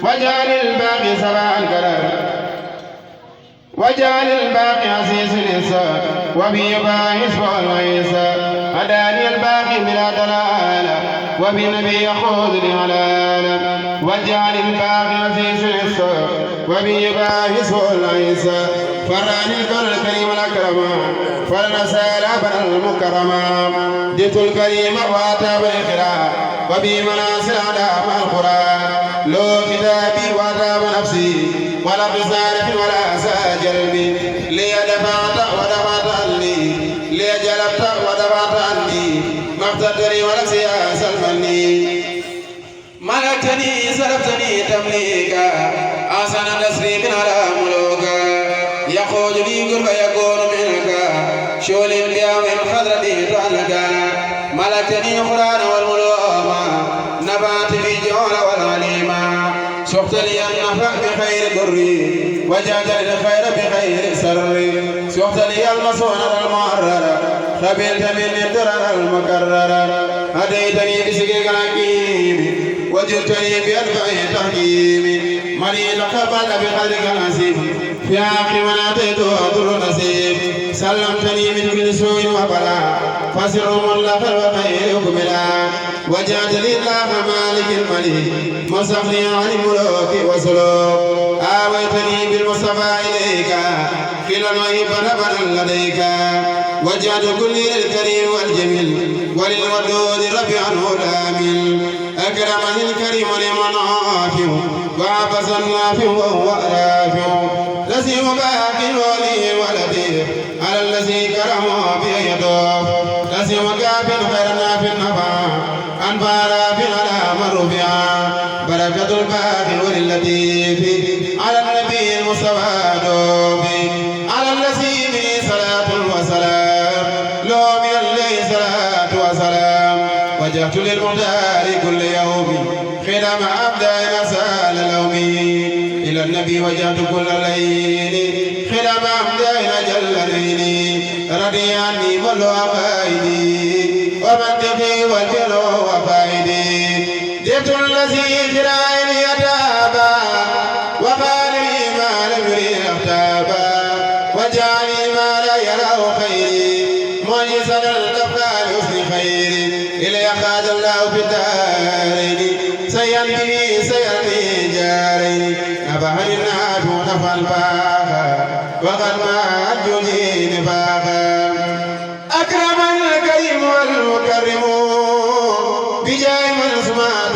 وجعل الباقي سبع الكرم وجعل الباقي عزيز الإنسان وبيباهس والعيسى هداني الباقي بلا دلالة وبنبي يقودني على وجعل الباقي عزيز الإنسان وبيباهس والعيسى فراني الكريم الأكرم فلنسال أبا المكرما جئت الكريم واتى بالإخراء وبمناصر على مع القرآن لو كتابي واتى بنفسي ولا بصارف ولا ساجربي لي دفعت ودفعت عني لي جلبت ودفعت عني ما اقتدري ولا سياسة المني ملكتني سلبتني تمليكا أحسن تسريب على ملوكا يخرج لي قرب يكون منك شول بيا من خضرتي تعلقا ملكتني القرآن والملوما نبات في جول والعليما سقت لي النفع بخير بري وجعت الخير بخير سري سقت لي المصونر المعرر خبرت من الدرر المكرر هديتني بسقيق الحكيم وجدتني بأربع تحكيم مريض قبل بخلق نسيب في عاقب أتيت أضر نسيب سلمتني من كل سوء وبلاء فسر ملك وخير قبلا وجعت لله مالك الملك مصفني عن الملوك وسلوك آويتني بالمصطفى إليك كلا وهب نبنا لديك وجعت كل للكريم والجميل وللودود رفيعا هدامل أكرمني الكريم لمن عافيه وعبس النافع وهو رافع الذي باق ولي ولدي على الذي كرمه بيده الذي وقاف خير نافع نفع أنفع رافع على من رفع بركة الباقي وللطيف على النبي المصطفى دوبي على الذي به صلاة وسلام له من الليل صلاة وسلام وجهت للمختار كل يوم خدم أبدا سال لومي إلى النبي وجهت كل ليل خدم أبدا جل ليلي رضي عني كل عقائدي ومنطقي والجل وفائدي جئت الذي جرائي يتابا وقال لي ما لم يري اختابا وجعلني ما لا يراه خيري معجزا الكفار حسن خيري إلي أخذ الله في الدارين سيرني جاري نفعني النافع نفعا باخا وقد ما أرجوني نفاقا أكرم الكريم والمكرم بجاه من سمعت